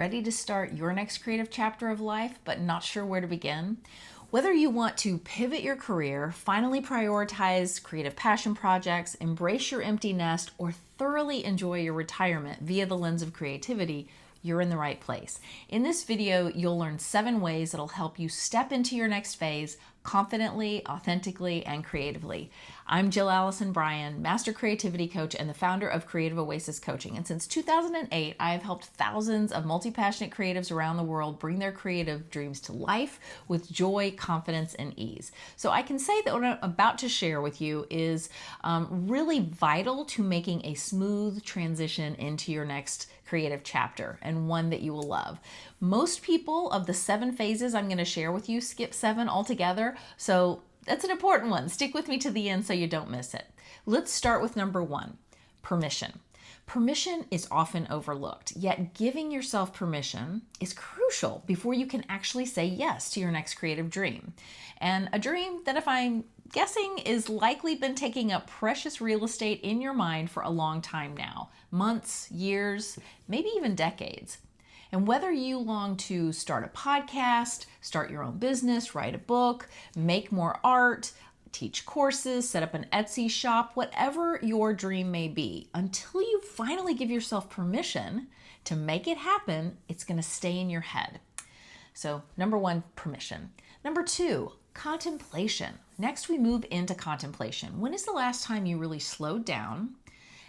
Ready to start your next creative chapter of life, but not sure where to begin? Whether you want to pivot your career, finally prioritize creative passion projects, embrace your empty nest, or thoroughly enjoy your retirement via the lens of creativity, you're in the right place. In this video, you'll learn 7 ways that'll help you step into your next phase confidently, authentically, and creatively. I'm Allison Bryan, Master Creativity Coach and the founder of Creative Oasis Coaching. And since 2008, I have helped thousands of multi-passionate creatives around the world bring their creative dreams to life with joy, confidence, and ease. So I can say that what I'm about to share with you is really vital to making a smooth transition into your next creative chapter, and one that you will love. Most people of the 7 phases I'm going to share with you skip 7 altogether, so that's an important one. Stick with me to the end so you don't miss it. Let's start with number 1, permission. Permission is often overlooked, yet giving yourself permission is crucial before you can actually say yes to your next creative dream. And a dream that, if I'm guessing, is likely been taking up precious real estate in your mind for a long time now. Months, years, maybe even decades. And whether you long to start a podcast, start your own business, write a book, make more art, teach courses, set up an Etsy shop, whatever your dream may be, until you finally give yourself permission to make it happen, it's going to stay in your head. So number 1, permission. Number 2, contemplation. Next, we move into contemplation. When is the last time you really slowed down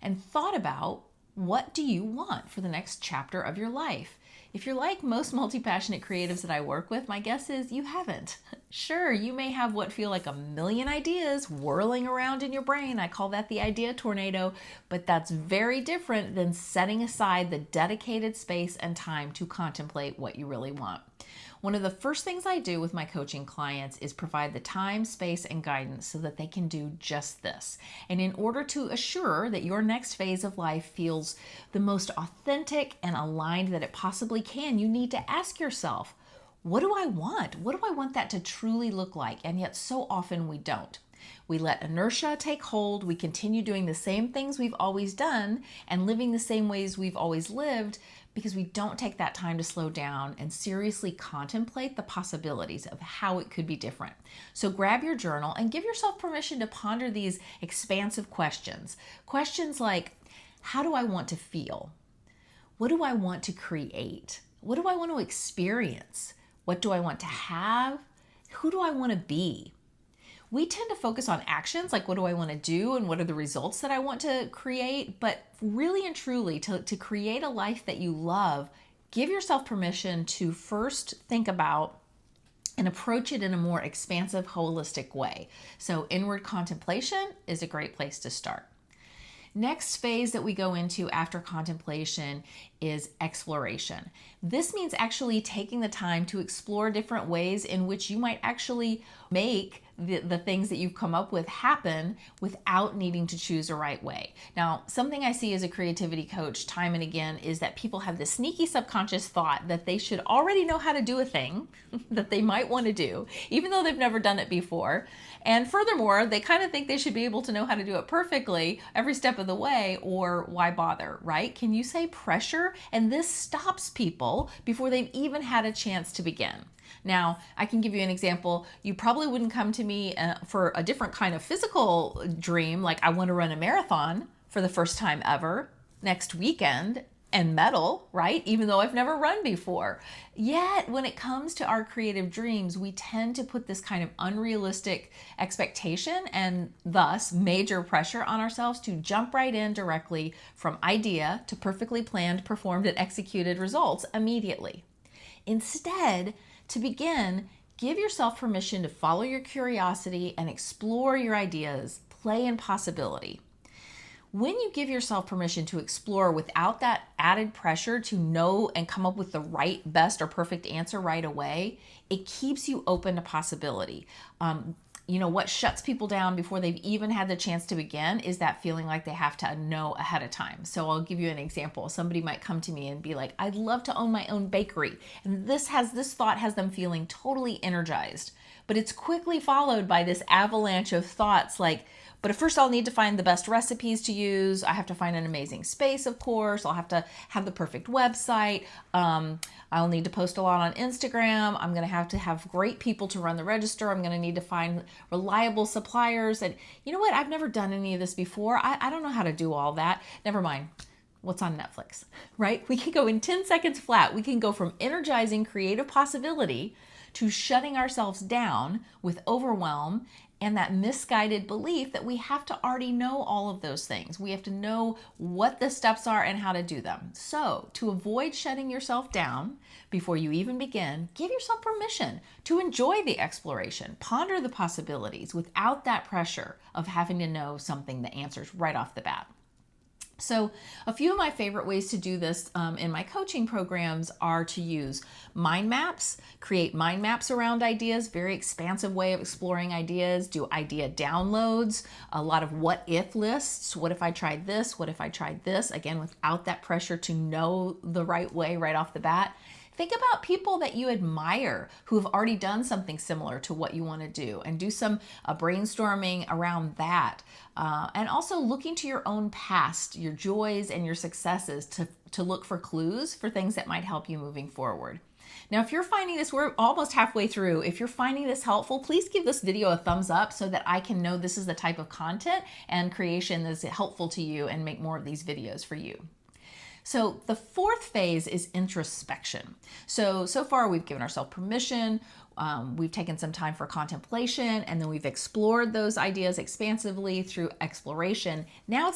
and thought about what do you want for the next chapter of your life? If you're like most multi-passionate creatives that I work with, my guess is you haven't. Sure, you may have what feel like a million ideas whirling around in your brain. I call that the idea tornado, but that's very different than setting aside the dedicated space and time to contemplate what you really want. One of the first things I do with my coaching clients is provide the time, space, and guidance so that they can do just this. And in order to assure that your next phase of life feels the most authentic and aligned that it possibly can, you need to ask yourself, what do I want? What do I want that to truly look like? And yet so often we don't. We let inertia take hold. We continue doing the same things we've always done and living the same ways we've always lived because we don't take that time to slow down and seriously contemplate the possibilities of how it could be different. So grab your journal and give yourself permission to ponder these expansive questions. Questions like, how do I want to feel? What do I want to create? What do I want to experience? What do I want to have? Who do I want to be? We tend to focus on actions, like what do I want to do and what are the results that I want to create, but really and truly to create a life that you love, give yourself permission to first think about and approach it in a more expansive, holistic way. So inward contemplation is a great place to start. Next phase that we go into after contemplation is exploration. This means actually taking the time to explore different ways in which you might actually make the things that you've come up with happen without needing to choose a right way. Now, something I see as a creativity coach time and again is that people have this sneaky subconscious thought that they should already know how to do a thing that they might want to do, even though they've never done it before. And furthermore, they kind of think they should be able to know how to do it perfectly every step of the way, or why bother, right? Can you say pressure? And this stops people before they've even had a chance to begin. Now, I can give you an example. You probably wouldn't come to me for a different kind of physical dream, like I want to run a marathon for the first time ever next weekend and medal, right? Even though I've never run before. Yet, when it comes to our creative dreams, we tend to put this kind of unrealistic expectation and thus major pressure on ourselves to jump right in directly from idea to perfectly planned, performed, and executed results immediately. Instead, to begin, give yourself permission to follow your curiosity and explore your ideas, play in possibility. When you give yourself permission to explore without that added pressure to know and come up with the right, best, or perfect answer right away, it keeps you open to possibility. What shuts people down before they've even had the chance to begin is that feeling like they have to know ahead of time. So I'll give you an example. Somebody might come to me and be like, I'd love to own my own bakery. And this thought has them feeling totally energized. but it's quickly followed by this avalanche of thoughts like, but first I'll need to find the best recipes to use. I have to find an amazing space, of course. I'll have to have the perfect website. I'll need to post a lot on Instagram. I'm going to have great people to run the register. I'm going to need to find reliable suppliers. And you know what? I've never done any of this before. I don't know how to do all that. Never mind. What's on Netflix, right? We can go in 10 seconds flat. We can go from energizing creative possibility to shutting ourselves down with overwhelm and that misguided belief that we have to already know all of those things. We have to know what the steps are and how to do them. So to avoid shutting yourself down before you even begin, give yourself permission to enjoy the exploration, ponder the possibilities without that pressure of having to know something, the answers right off the bat. So a few of my favorite ways to do this in my coaching programs are to use mind maps, create mind maps around ideas, very expansive way of exploring ideas, do idea downloads, a lot of what if lists. What if I tried this? What if I tried this? Again, without that pressure to know the right way right off the bat. Think about people that you admire who have already done something similar to what you want to do and do some brainstorming around that. And also looking to your own past, your joys and your successes to look for clues for things that might help you moving forward. Now, if you're finding this, we're almost halfway through. If you're finding this helpful, please give this video a thumbs up so that I can know this is the type of content and creation that's helpful to you and make more of these videos for you. So the fourth phase is introspection. So far we've given ourselves permission, we've taken some time for contemplation, and then we've explored those ideas expansively through exploration. Now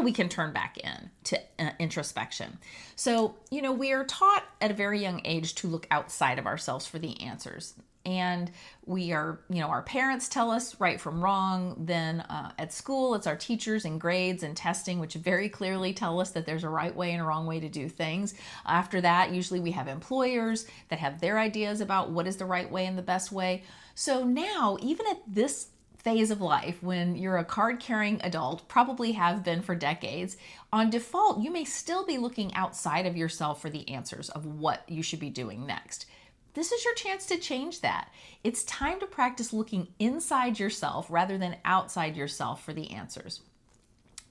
we can turn back in to introspection. So, we are taught at a very young age to look outside of ourselves for the answers. And we are, our parents tell us right from wrong. Then at school, it's our teachers and grades and testing, which very clearly tell us that there's a right way and a wrong way to do things. After that, usually we have employers that have their ideas about what is the right way and the best way. So now, even at this phase of life, when you're a card-carrying adult, probably have been for decades, on default, you may still be looking outside of yourself for the answers of what you should be doing next. This is your chance to change that. It's time to practice looking inside yourself rather than outside yourself for the answers.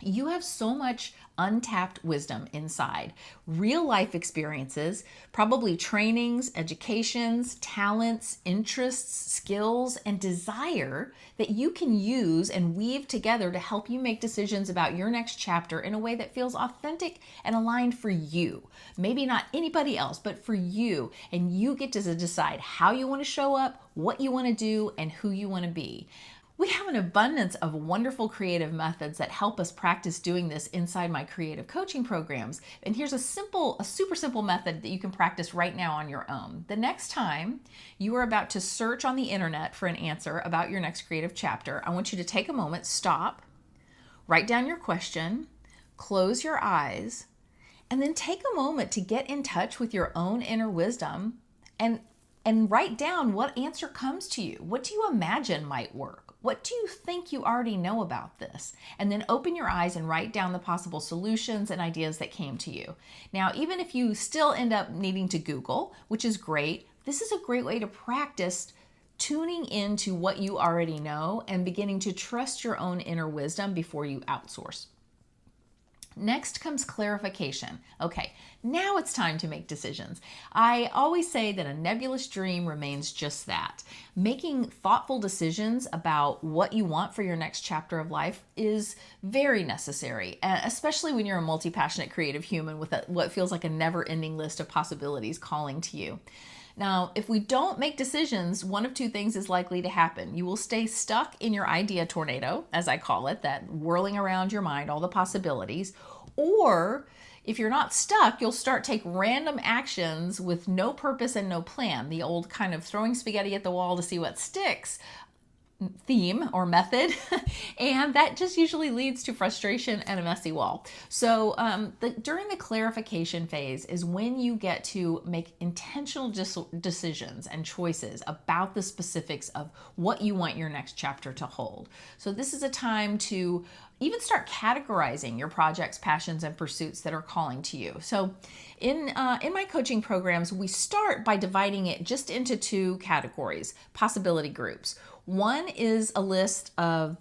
You have so much untapped wisdom inside, real life experiences, probably trainings, educations, talents, interests, skills, and desire that you can use and weave together to help you make decisions about your next chapter in a way that feels authentic and aligned for you. Maybe not anybody else, but for you. And you get to decide how you want to show up, what you want to do, and who you want to be. We have an abundance of wonderful creative methods that help us practice doing this inside my creative coaching programs. And here's a super simple method that you can practice right now on your own. The next time you are about to search on the internet for an answer about your next creative chapter, I want you to take a moment, stop, write down your question, close your eyes, and then take a moment to get in touch with your own inner wisdom and write down what answer comes to you. What do you imagine might work? What do you think you already know about this? And then open your eyes and write down the possible solutions and ideas that came to you. Now, even if you still end up needing to Google, which is great, this is a great way to practice tuning into what you already know and beginning to trust your own inner wisdom before you outsource. Next comes clarification. Okay, now it's time to make decisions. I always say that a nebulous dream remains just that. Making thoughtful decisions about what you want for your next chapter of life is very necessary, especially when you're a multi-passionate creative human with what feels like a never-ending list of possibilities calling to you. Now, if we don't make decisions, one of two things is likely to happen. You will stay stuck in your idea tornado, as I call it, that whirling around your mind, all the possibilities. Or if you're not stuck, you'll start take random actions with no purpose and no plan. The old kind of throwing spaghetti at the wall to see what sticks theme or method, and that just usually leads to frustration and a messy wall. So during the clarification phase is when you get to make intentional decisions and choices about the specifics of what you want your next chapter to hold. So this is a time to even start categorizing your projects, passions, and pursuits that are calling to you. So in my coaching programs, we start by dividing it just into two categories, possibility groups. One is a list of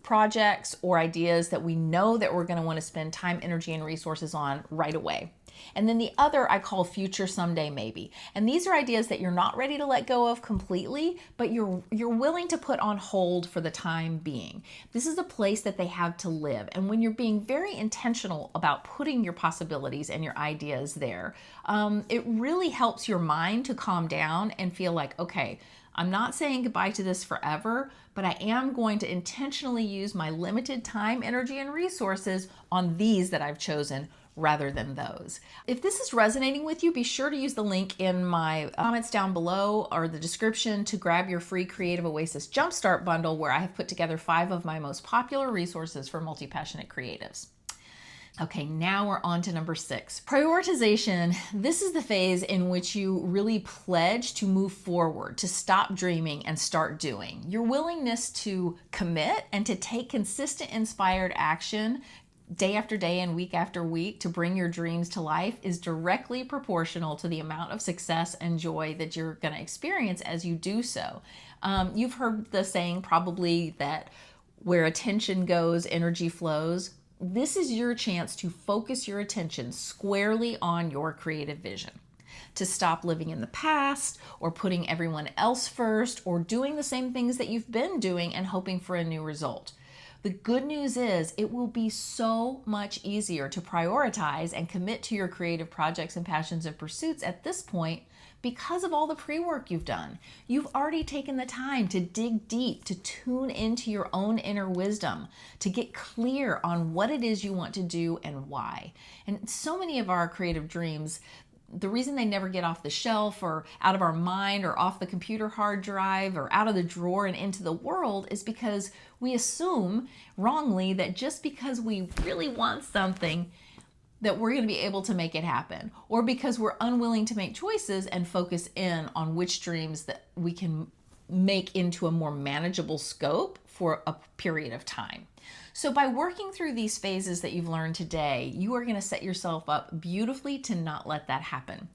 projects or ideas that we know that we're going to want to spend time, energy, and resources on right away. And then the other I call future someday maybe. And these are ideas that you're not ready to let go of completely, but you're willing to put on hold for the time being. This is a place that they have to live. And when you're being very intentional about putting your possibilities and your ideas there, it really helps your mind to calm down and feel like, okay, I'm not saying goodbye to this forever, but I am going to intentionally use my limited time, energy, and resources on these that I've chosen rather than those. If this is resonating with you, be sure to use the link in my comments down below or the description to grab your free Creative Oasis Jumpstart Bundle, where I have put together 5 of my most popular resources for multi-passionate creatives. Okay, now we're on to number 6. Prioritization. This is the phase in which you really pledge to move forward, to stop dreaming and start doing. Your willingness to commit and to take consistent, inspired action day after day and week after week to bring your dreams to life is directly proportional to the amount of success and joy that you're going to experience as you do so. You've heard the saying probably that where attention goes, energy flows. This is your chance to focus your attention squarely on your creative vision, to stop living in the past or putting everyone else first or doing the same things that you've been doing and hoping for a new result. The good news is it will be so much easier to prioritize and commit to your creative projects and passions and pursuits at this point because of all the pre-work you've done. You've already taken the time to dig deep, to tune into your own inner wisdom, to get clear on what it is you want to do and why. And so many of our creative dreams, the reason they never get off the shelf or out of our mind or off the computer hard drive or out of the drawer and into the world is because we assume wrongly that just because we really want something that we're going to be able to make it happen, or because we're unwilling to make choices and focus in on which dreams that we can make into a more manageable scope for a period of time. So by working through these phases that you've learned today, you are going to set yourself up beautifully to not let that happen.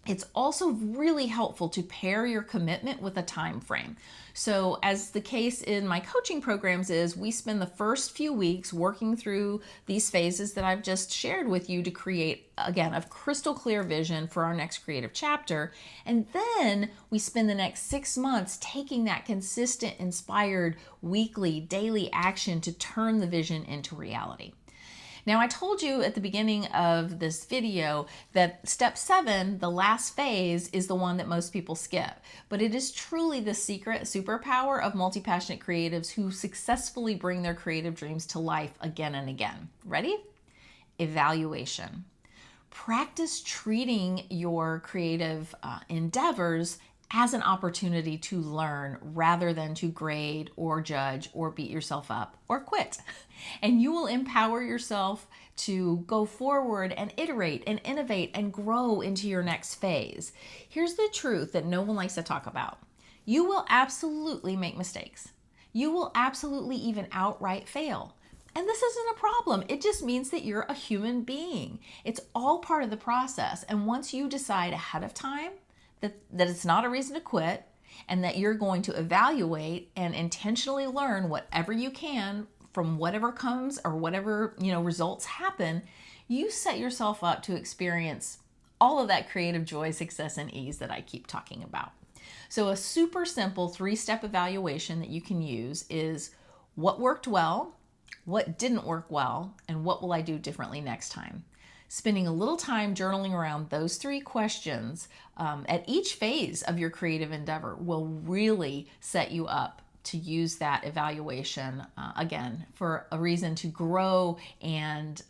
It's also really helpful to pair your commitment with a time frame. So as the case in my coaching programs is, we spend the first few weeks working through these phases that I've just shared with you to create, again, a crystal clear vision for our next creative chapter. And then we spend the next 6 months taking that consistent, inspired, weekly, daily action to turn the vision into reality. Now, I told you at the beginning of this video that step 7, the last phase, is the one that most people skip. But it is truly the secret superpower of multi-passionate creatives who successfully bring their creative dreams to life again and again. Ready? Evaluation. Practice treating your creative endeavors as an opportunity to learn rather than to grade or judge or beat yourself up or quit. And you will empower yourself to go forward and iterate and innovate and grow into your next phase. Here's the truth that no one likes to talk about. You will absolutely make mistakes. You will absolutely even outright fail. And this isn't a problem. It just means that you're a human being. It's all part of the process. And once you decide ahead of time that it's not a reason to quit and that you're going to evaluate and intentionally learn whatever you can from whatever comes or whatever, results happen, you set yourself up to experience all of that creative joy, success, and ease that I keep talking about. So a super simple 3-step evaluation that you can use is what worked well, what didn't work well, and what will I do differently next time? Spending a little time journaling around those 3 questions at each phase of your creative endeavor will really set you up to use that evaluation, again, for a reason to grow and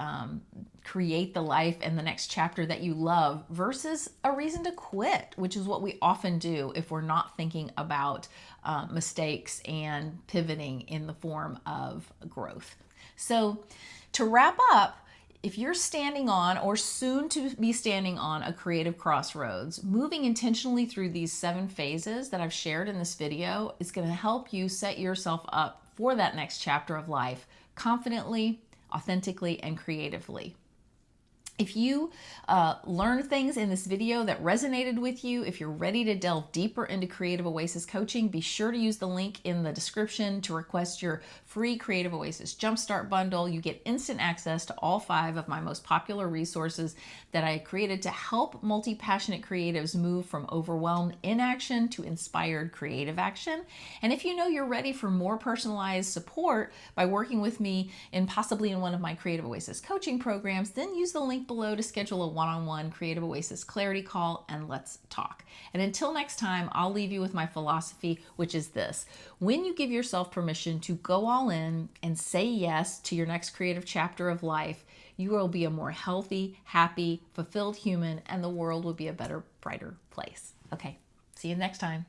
create the life and the next chapter that you love versus a reason to quit, which is what we often do if we're not thinking about mistakes and pivoting in the form of growth. So to wrap up, if you're standing on or soon to be standing on a creative crossroads, moving intentionally through these 7 phases that I've shared in this video is going to help you set yourself up for that next chapter of life confidently, authentically, and creatively. If you learned things in this video that resonated with you, if you're ready to delve deeper into Creative Oasis Coaching, be sure to use the link in the description to request your free Creative Oasis Jumpstart Bundle. You get instant access to all 5 of my most popular resources that I created to help multi-passionate creatives move from overwhelmed inaction to inspired creative action. And if you know you're ready for more personalized support by working with me possibly in one of my Creative Oasis coaching programs, then use the link below to schedule a one-on-one Creative Oasis clarity call and let's talk. And until next time, I'll leave you with my philosophy, which is this: when you give yourself permission to go all in and say yes to your next creative chapter of life, you will be a more healthy, happy, fulfilled human, and the world will be a better, brighter place. Okay, see you next time.